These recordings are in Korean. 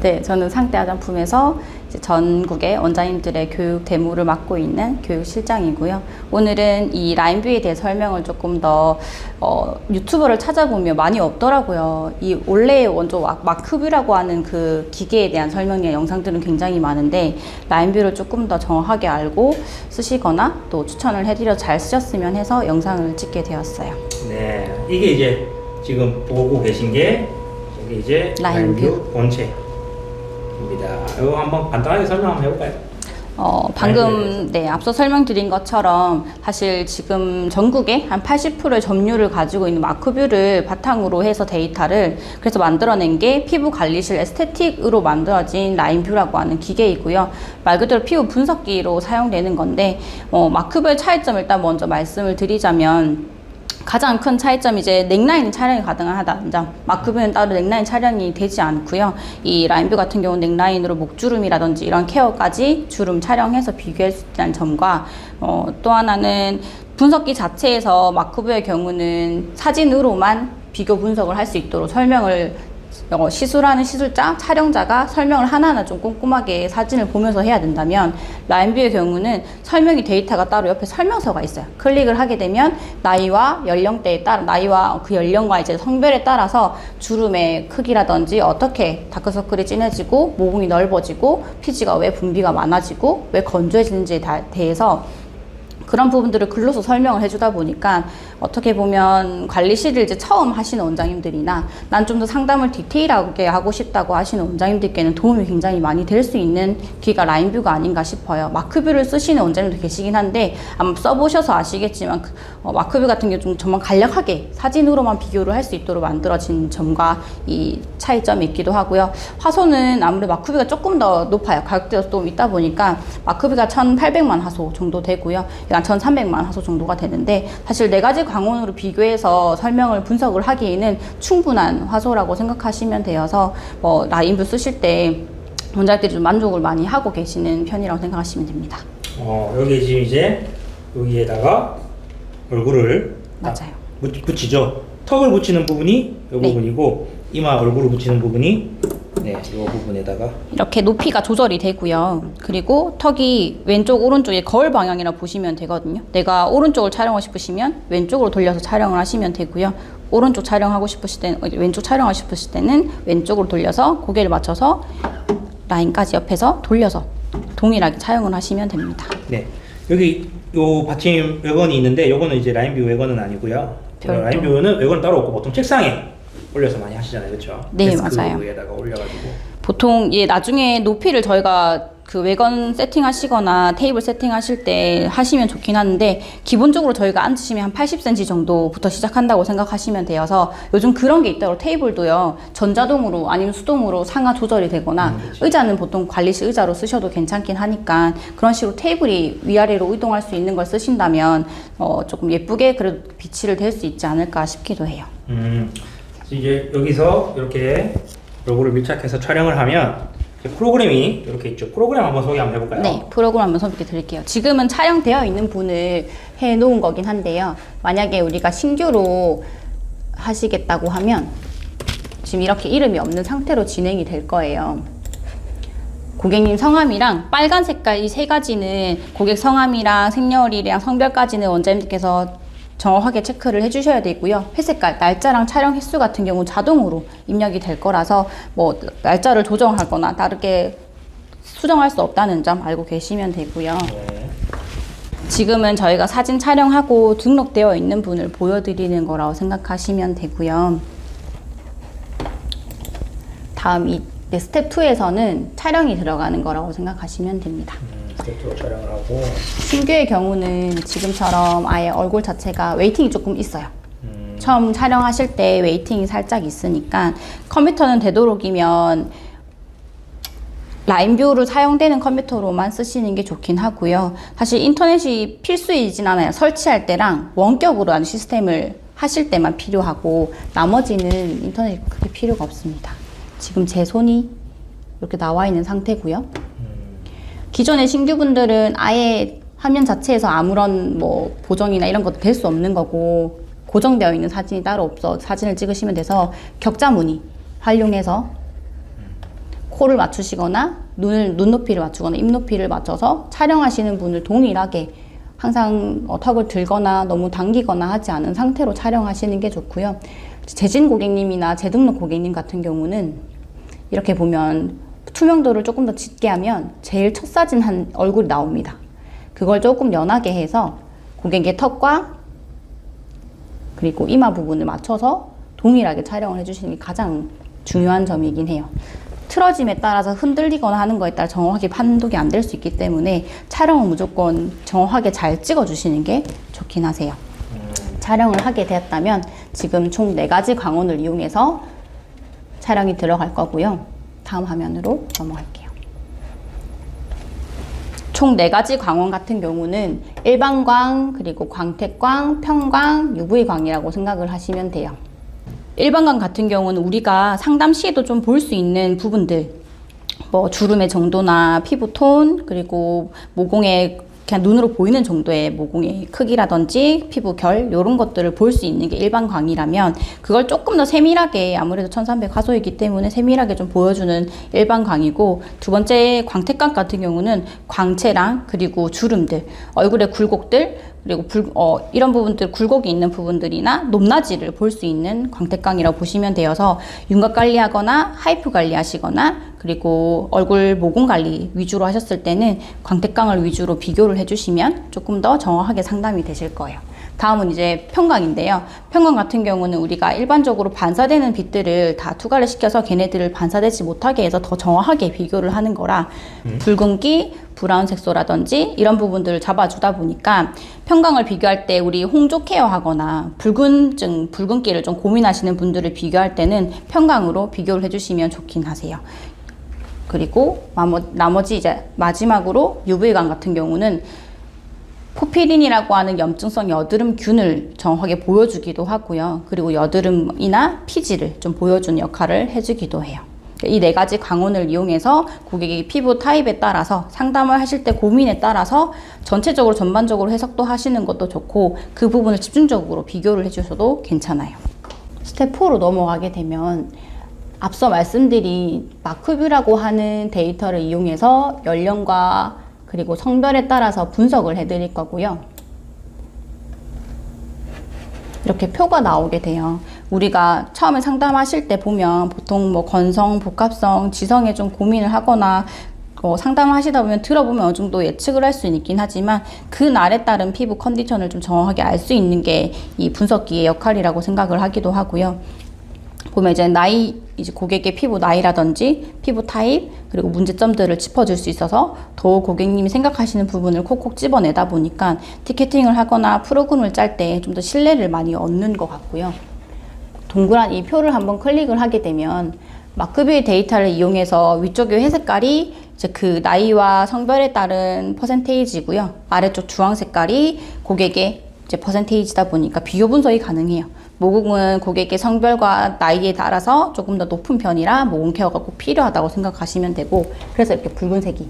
네, 저는 상대 화장품에서 이제 전국의 원장님들의 교육 대무를 맡고 있는 교육실장이고요. 오늘은 이 라인뷰에 대해 설명을 조금 더 유튜버를 찾아보면 많이 없더라고요. 이 원래 원조 마크뷰라고 하는 그 기계에 대한 설명이나 영상들은 굉장히 많은데 라인뷰를 조금 더 정확하게 알고 쓰시거나 또 추천을 해드려 잘 쓰셨으면 해서 영상을 찍게 되었어요. 네, 이게 이제 지금 보고 계신 게 이게 이제 라인뷰 본체입니다. 이거 한번 간단하게 설명 한번 해볼까요? 방금 앞서 설명드린 것처럼 사실 지금 전국에 한 80%의 점유율을 가지고 있는 마크뷰를 바탕으로 해서 데이터를 그래서 만들어낸 게 피부 관리실 에스테틱으로 만들어진 라인뷰라고 하는 기계이고요. 말 그대로 피부 분석기로 사용되는 건데 마크뷰의 차이점을 일단 먼저 말씀을 드리자면 가장 큰 차이점이 이제 넥라인 촬영이 가능하다는 점. 마크뷰는 따로 넥라인 촬영이 되지 않고요. 이 라인뷰 같은 경우는 넥라인으로 목주름이라든지 이런 케어까지 주름 촬영해서 비교할 수 있다는 점과 또 하나는 분석기 자체에서 마크뷰의 경우는 사진으로만 비교 분석을 할 수 있도록 설명을 시술하는 시술자, 촬영자가 설명을 하나하나 좀 꼼꼼하게 사진을 보면서 해야 된다면 라인뷰의 경우는 설명이 데이터가 따로 옆에 설명서가 있어요. 클릭을 하게 되면 나이와 연령대에 따라 나이와 그 연령과 이제 성별에 따라서 주름의 크기라든지 어떻게 다크서클이 진해지고 모공이 넓어지고 피지가 왜 분비가 많아지고 왜 건조해지는지에 대해서 그런 부분들을 글로서 설명을 해주다 보니까 어떻게 보면 관리실을 이제 처음 하시는 원장님들이나 난 좀 더 상담을 디테일하게 하고 싶다고 하시는 원장님들께는 도움이 굉장히 많이 될 수 있는 기가 라인뷰가 아닌가 싶어요. 마크뷰를 쓰시는 원장님도 계시긴 한데 아마 써보셔서 아시겠지만 마크뷰 같은 경우 좀 정말 간략하게 사진으로만 비교를 할 수 있도록 만들어진 점과 이 차이점이 있기도 하고요. 화소는 아무래도 마크뷰가 조금 더 높아요. 가격대가 좀 있다 보니까 마크뷰가 1,800만 화소 정도 되고요. 약 1,300만 화소 정도가 되는데 사실 4가지 광원으로 비교해서 설명을 분석을 하기에는 충분한 화소라고 생각하시면 되어서 라인뷰 쓰실 때 원장님들이 좀 만족을 많이 하고 계시는 편이라고 생각하시면 됩니다. 여기 지금 이제 여기에다가 얼굴을 맞아요. 붙이죠. 턱을 붙이는 부분이 이 네. 부분이고 이마 얼굴을 붙이는 부분이 이 부분에다가 이렇게 높이가 조절이 되고요. 그리고 턱이 왼쪽 오른쪽에 거울 방향이라 보시면 되거든요. 내가 오른쪽을 촬영하고 싶으시면 왼쪽으로 돌려서 촬영을 하시면 되고요. 오른쪽 촬영하고 싶으실 때는 왼쪽 촬영하고 싶으실 때는 왼쪽으로 돌려서 고개를 맞춰서 라인까지 옆에서 돌려서 동일하게 촬영을 하시면 됩니다. 네, 여기 요 받침 외건이 있는데 요거는 이제 라인뷰 외건은 아니고요. 라인뷰는 외건은 따로 없고 보통 책상에 올려서 많이 하시잖아요, 그렇죠? 네, 맞아요. 위에다가 올려가지고 보통 나중에 높이를 저희가 그 외건 세팅하시거나 테이블 세팅하실 때 하시면 좋긴 하는데 기본적으로 저희가 앉으시면 한 80cm 정도부터 시작한다고 생각하시면 되어서 요즘 그런 게 있더라고요. 테이블도요 전자동으로 아니면 수동으로 상하 조절이 되거나 의자는 보통 관리실 의자로 쓰셔도 괜찮긴 하니까 그런 식으로 테이블이 위아래로 이동할 수 있는 걸 쓰신다면 조금 예쁘게 그래도 비치를 댈 수 있지 않을까 싶기도 해요. 이제 여기서 이렇게 얼굴을 밀착해서 촬영을 하면 프로그램이 이렇게 있죠. 프로그램 한번 소개 한번 해볼까요? 네, 프로그램 한번 소개해 드릴게요. 지금은 촬영되어 있는 분을 해 놓은 거긴 한데요. 만약에 우리가 신규로 하시겠다고 하면 지금 이렇게 이름이 없는 상태로 진행이 될 거예요. 고객님 성함이랑 빨간 색깔 이 3가지는 고객 성함이랑 생년월일이랑 성별까지는 원장님들께서 정확하게 체크를 해주셔야 되고요. 회색깔, 날짜랑 촬영 횟수 같은 경우 자동으로 입력이 될 거라서 날짜를 조정하거나 다르게 수정할 수 없다는 점 알고 계시면 되고요. 네. 지금은 저희가 사진 촬영하고 등록되어 있는 분을 보여드리는 거라고 생각하시면 되고요. 다음 스텝 2에서는 촬영이 들어가는 거라고 생각하시면 됩니다. 스텝2로 촬영을 하고 신규의 경우는 지금처럼 아예 얼굴 자체가 웨이팅이 조금 있어요. 처음 촬영하실 때 웨이팅이 살짝 있으니까 컴퓨터는 되도록이면 라인뷰로 사용되는 컴퓨터로만 쓰시는 게 좋긴 하고요. 사실 인터넷이 필수이진 않아요. 설치할 때랑 원격으로 하는 시스템을 하실 때만 필요하고 나머지는 인터넷이 크게 필요가 없습니다. 지금 제 손이 이렇게 나와 있는 상태고요. 기존의 신규분들은 아예 화면 자체에서 아무런 보정이나 이런 것도 될 수 없는 거고 고정되어 있는 사진이 따로 없어 사진을 찍으시면 돼서 격자 무늬 활용해서 코를 맞추시거나 눈높이를 맞추거나 입 높이를 맞춰서 촬영하시는 분을 동일하게 항상 턱을 들거나 너무 당기거나 하지 않은 상태로 촬영하시는 게 좋고요. 재진 고객님이나 재등록 고객님 같은 경우는 이렇게 보면 투명도를 조금 더 짙게 하면 제일 첫 사진 한 얼굴이 나옵니다. 그걸 조금 연하게 해서 고객의 턱과 그리고 이마 부분을 맞춰서 동일하게 촬영을 해주시는 게 가장 중요한 점이긴 해요. 틀어짐에 따라서 흔들리거나 하는 거에 따라 정확하게 판독이 안 될 수 있기 때문에 촬영은 무조건 정확하게 잘 찍어주시는 게 좋긴 하세요. 촬영을 하게 되었다면 지금 총 4가지 광원을 이용해서 촬영이 들어갈 거고요. 다음 화면으로 넘어갈게요. 총 4가지 광원 같은 경우는 일반광, 그리고 광택광, 평광, UV광이라고 생각을 하시면 돼요. 일반광 같은 경우는 우리가 상담 시에도 좀 볼 수 있는 부분들, 뭐 주름의 정도나 피부톤, 그리고 모공의 그냥 눈으로 보이는 정도의 모공의 크기라든지 피부 결 이런 것들을 볼 수 있는 게 일반광이라면, 그걸 조금 더 세밀하게, 아무래도 1300 화소이기 때문에 세밀하게 좀 보여주는 일반광이고, 두 번째 광택광 같은 경우는 광채랑 그리고 주름들, 얼굴의 굴곡들, 그리고 이런 부분들, 굴곡이 있는 부분들이나 높낮이를 볼 수 있는 광택광이라고 보시면 되어서, 윤곽 관리하거나 하이프 관리하시거나 그리고 얼굴 모공 관리 위주로 하셨을 때는 광택광을 위주로 비교를 해주시면 조금 더 정확하게 상담이 되실 거예요. 다음은 이제 평광인데요. 평광 같은 경우는 우리가 일반적으로 반사되는 빛들을 다 투과를 시켜서 걔네들을 반사되지 못하게 해서 더 정확하게 비교를 하는 거라, 붉은기, 브라운 색소라든지 이런 부분들을 잡아주다 보니까 평광을 비교할 때 우리 홍조 케어 하거나 붉은기를 좀 고민하시는 분들을 비교할 때는 평광으로 비교를 해주시면 좋긴 하세요. 그리고 나머지 이제 마지막으로 UV광 같은 경우는 포피린이라고 하는 염증성 여드름균을 정확하게 보여주기도 하고요. 그리고 여드름이나 피지를 좀 보여주는 역할을 해주기도 해요. 이 4가지 광원을 이용해서 고객의 피부 타입에 따라서 상담을 하실 때 고민에 따라서 전체적으로 전반적으로 해석도 하시는 것도 좋고, 그 부분을 집중적으로 비교를 해주셔도 괜찮아요. 스텝 4로 넘어가게 되면 앞서 말씀드린 마크뷰라고 하는 데이터를 이용해서 연령과 그리고 성별에 따라서 분석을 해드릴 거고요. 이렇게 표가 나오게 돼요. 우리가 처음에 상담하실 때 보면 보통 뭐 건성, 복합성, 지성에 좀 고민을 하거나 상담을 하시다 보면 들어보면 어느 정도 예측을 할 수 있긴 하지만, 그 날에 따른 피부 컨디션을 좀 정확하게 알 수 있는 게 이 분석기의 역할이라고 생각을 하기도 하고요. 보면 이제 고객의 피부 나이라든지 피부 타입, 그리고 문제점들을 짚어줄 수 있어서 더욱 고객님이 생각하시는 부분을 콕콕 집어내다 보니까 티켓팅을 하거나 프로그램을 짤 때 좀 더 신뢰를 많이 얻는 것 같고요. 동그란 이 표를 한번 클릭을 하게 되면 마크뷰의 데이터를 이용해서 위쪽의 회색깔이 이제 그 나이와 성별에 따른 퍼센테이지고요. 아래쪽 주황 색깔이 고객의 이제 퍼센테이지다 보니까 비교 분석이 가능해요. 모공은 고객의 성별과 나이에 따라서 조금 더 높은 편이라 모공 케어가 꼭 필요하다고 생각하시면 되고, 그래서 이렇게 붉은색이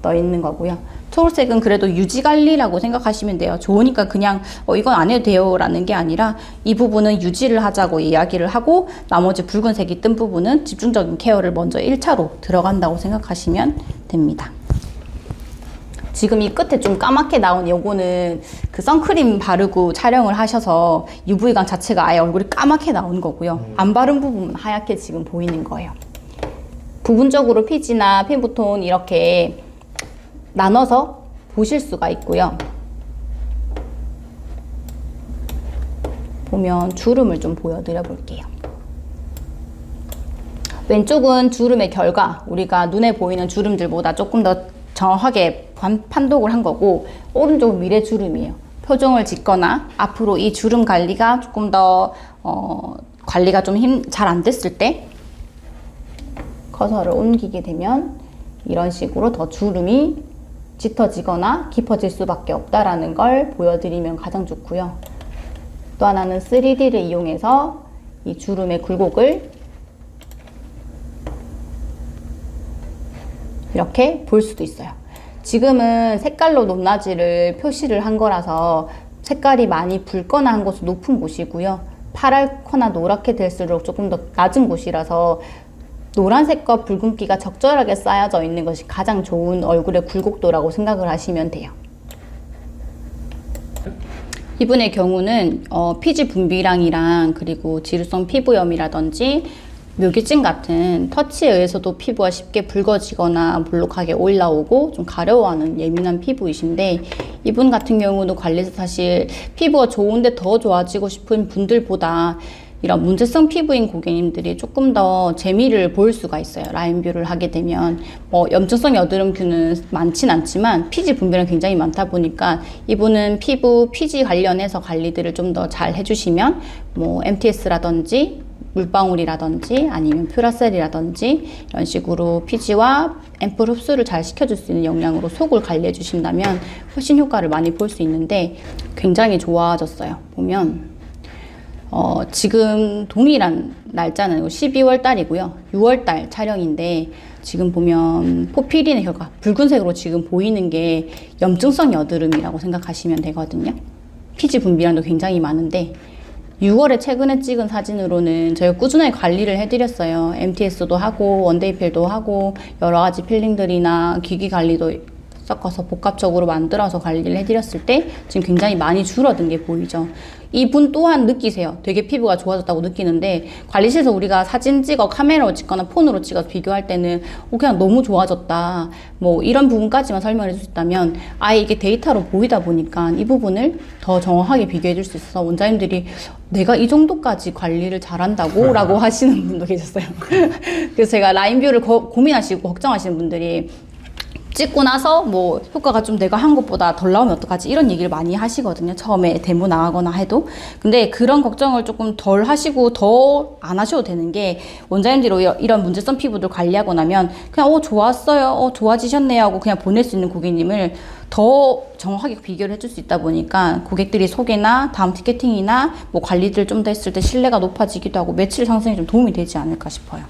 떠 있는 거고요. 초록색은 그래도 유지 관리라고 생각하시면 돼요. 좋으니까 그냥 이건 안 해도 돼요 라는 게 아니라, 이 부분은 유지를 하자고 이야기를 하고, 나머지 붉은색이 뜬 부분은 집중적인 케어를 먼저 1차로 들어간다고 생각하시면 됩니다. 지금 이 끝에 좀 까맣게 나온 요거는 그 선크림 바르고 촬영을 하셔서 UV광 자체가 아예 얼굴이 까맣게 나온 거고요. 안 바른 부분은 하얗게 지금 보이는 거예요. 부분적으로 피지나 피부톤 이렇게 나눠서 보실 수가 있고요. 보면 주름을 좀 보여드려 볼게요. 왼쪽은 주름의 결과, 우리가 눈에 보이는 주름들보다 조금 더 정확하게 판독을 한 거고, 오른쪽은 미래 주름이에요. 표정을 짓거나 앞으로 이 주름 관리가 조금 더 관리가 좀 잘 안 됐을 때 커서를 옮기게 되면 이런 식으로 더 주름이 짙어지거나 깊어질 수밖에 없다라는 걸 보여드리면 가장 좋고요. 또 하나는 3D를 이용해서 이 주름의 굴곡을 이렇게 볼 수도 있어요. 지금은 색깔로 높낮이를 표시를 한 거라서 색깔이 많이 붉거나 한 곳은 높은 곳이고요. 파랗거나 노랗게 될수록 조금 더 낮은 곳이라서 노란색과 붉은기가 적절하게 쌓여져 있는 것이 가장 좋은 얼굴의 굴곡도라고 생각을 하시면 돼요. 이분의 경우는 피지 분비량이랑 그리고 지루성 피부염이라든지 묘기증 같은 터치에 의해서도 피부가 쉽게 붉어지거나 볼록하게 올라오고 좀 가려워하는 예민한 피부이신데, 이분 같은 경우도 관리에서 사실 피부가 좋은데 더 좋아지고 싶은 분들보다 이런 문제성 피부인 고객님들이 조금 더 재미를 볼 수가 있어요. 라인뷰를 하게 되면 염증성 여드름균은 많진 않지만 피지 분비量굉장히 많다 보니까 이분은 피부 피지 관련해서 관리들을 좀 더 잘 해주시면 MTS라든지 물방울이라든지 아니면 퓨라셀이라든지 이런 식으로 피지와 앰플 흡수를 잘 시켜줄 수 있는 영양으로 속을 관리해 주신다면 훨씬 효과를 많이 볼 수 있는데, 굉장히 좋아졌어요. 보면 지금 동일한 날짜는 12월 달이고요. 6월 달 촬영인데 지금 보면 포피린의 혈관, 붉은색으로 지금 보이는 게 염증성 여드름이라고 생각하시면 되거든요. 피지 분비량도 굉장히 많은데 6월에 최근에 찍은 사진으로는 저희가 꾸준하게 관리를 해드렸어요. MTS도 하고 원데이필도 하고 여러 가지 필링들이나 기기 관리도 섞어서 복합적으로 만들어서 관리를 해드렸을 때 지금 굉장히 많이 줄어든 게 보이죠. 이분 또한 느끼세요. 되게 피부가 좋아졌다고 느끼는데 관리실에서 우리가 사진 찍어 카메라로 찍거나 폰으로 찍어서 비교할 때는 그냥 너무 좋아졌다, 이런 부분까지만 설명해 줄 수 있다면, 아예 이게 데이터로 보이다 보니까 이 부분을 더 정확하게 비교해 줄 수 있어서 원장님들이 내가 이 정도까지 관리를 잘한다고? 라고 하시는 분도 계셨어요. 그래서 제가 라인뷰를 고민하시고 걱정하시는 분들이 찍고 나서 효과가 좀 내가 한 것보다 덜 나오면 어떡하지, 이런 얘기를 많이 하시거든요. 처음에 데모 나가거나 해도. 근데 그런 걱정을 조금 덜 하시고 더 안 하셔도 되는 게, 원장님들이 이런 문제성 피부들 관리하고 나면 그냥 좋았어요, 좋아지셨네요 하고 그냥 보낼 수 있는 고객님을 더 정확하게 비교를 해줄 수 있다 보니까 고객들이 소개나 다음 티켓팅이나 관리들 좀 더 했을 때 신뢰가 높아지기도 하고 매출 상승에 좀 도움이 되지 않을까 싶어요.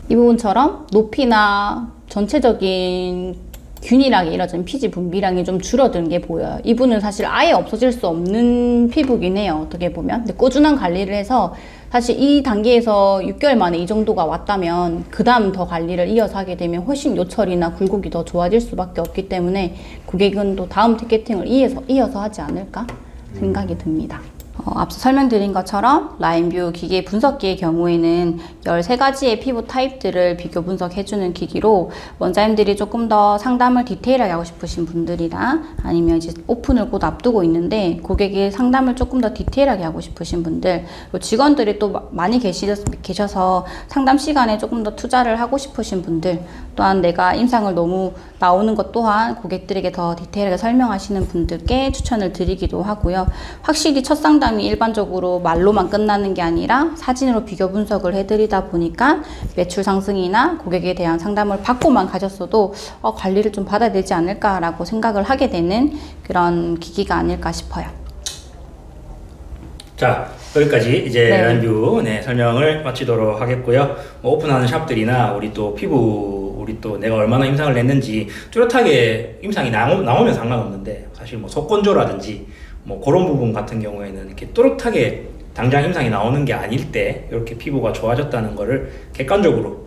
이 부분처럼 높이나 전체적인 균일하게 이루어진 피지 분비량이 좀 줄어드는 게 보여요. 이분은 사실 아예 없어질 수 없는 피부긴 해요. 어떻게 보면. 근데 꾸준한 관리를 해서 사실 이 단계에서 6개월 만에 이 정도가 왔다면 그 다음 더 관리를 이어서 하게 되면 훨씬 요철이나 굴곡이 더 좋아질 수밖에 없기 때문에 고객은 또 다음 티켓팅을 이어서 하지 않을까 생각이 듭니다. 앞서 설명드린 것처럼 라인뷰 기계 분석기의 경우에는 13가지의 피부 타입들을 비교 분석해주는 기기로, 원장님들이 조금 더 상담을 디테일하게 하고 싶으신 분들이나 아니면 이제 오픈을 곧 앞두고 있는데 고객의 상담을 조금 더 디테일하게 하고 싶으신 분들, 직원들이 또 많이 계셔서 상담 시간에 조금 더 투자를 하고 싶으신 분들, 또한 내가 임상을 너무 나오는 것 또한 고객들에게 더 디테일하게 설명하시는 분들께 추천을 드리기도 하고요. 확실히 첫 상담이 일반적으로 말로만 끝나는 게 아니라 사진으로 비교 분석을 해드리다 보니까 매출 상승이나 고객에 대한 상담을 받고만 가셨어도 관리를 좀 받아야 되지 않을까라고 생각을 하게 되는 그런 기기가 아닐까 싶어요. 자, 여기까지 이제 라인뷰 설명을 마치도록 하겠고요. 오픈하는 샵들이나 우리 또 내가 얼마나 임상을 냈는지 뚜렷하게 임상이 나오면 상관없는데, 사실 속건조라든지 그런 부분 같은 경우에는 이렇게 뚜렷하게 당장 임상이 나오는 게 아닐 때 이렇게 피부가 좋아졌다는 거를 객관적으로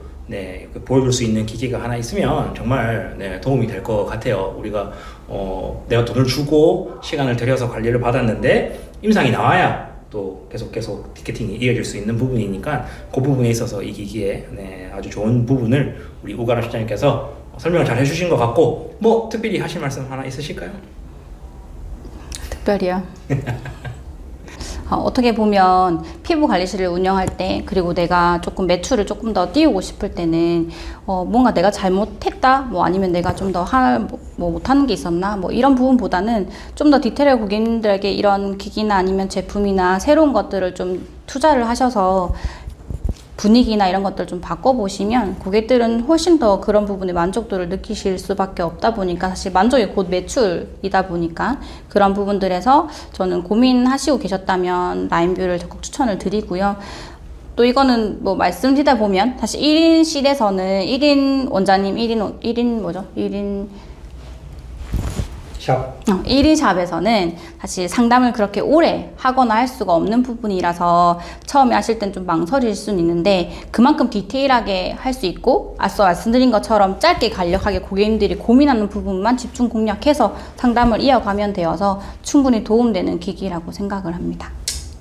보여줄 수 있는 기기가 하나 있으면 정말 도움이 될 것 같아요. 우리가 내가 돈을 주고 시간을 들여서 관리를 받았는데 임상이 나와야 또 계속 티켓팅이 이어질 수 있는 부분이니까 그 부분에 있어서 이 기기에 아주 좋은 부분을 우리 우가람 실장님께서 설명을 잘 해주신 것 같고, 특별히 하실 말씀 하나 있으실까요? 특별히요? 어떻게 보면 피부 관리실을 운영할 때, 그리고 내가 조금 매출을 조금 더 띄우고 싶을 때는 뭔가 내가 잘못했다, 아니면 내가 좀 더 못하는 게 있었나, 이런 부분보다는 좀 더 디테일하게 고객님들에게 이런 기기나 아니면 제품이나 새로운 것들을 좀 투자를 하셔서 분위기나 이런 것들 좀 바꿔보시면 고객들은 훨씬 더 그런 부분에 만족도를 느끼실 수밖에 없다 보니까, 사실 만족이 곧 매출이다 보니까 그런 부분들에서 저는 고민하시고 계셨다면 라인뷰를 적극 추천을 드리고요. 또 이거는 말씀드리다 보면 사실 1인실에서는 1인 원장님 1인 샵. 1인 샵에서는 사실 상담을 그렇게 오래 하거나 할 수가 없는 부분이라서 처음에 하실 땐 좀 망설일 수는 있는데 그만큼 디테일하게 할 수 있고 앞서 말씀드린 것처럼 짧게 간략하게 고객님들이 고민하는 부분만 집중 공략해서 상담을 이어가면 되어서 충분히 도움되는 기기라고 생각을 합니다.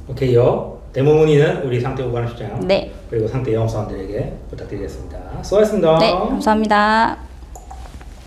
오케이요. 데모 문의는 우리 상태 보관실장 네. 그리고 상태 영업사원들에게 부탁드리겠습니다. 수고하셨습니다. 네, 감사합니다.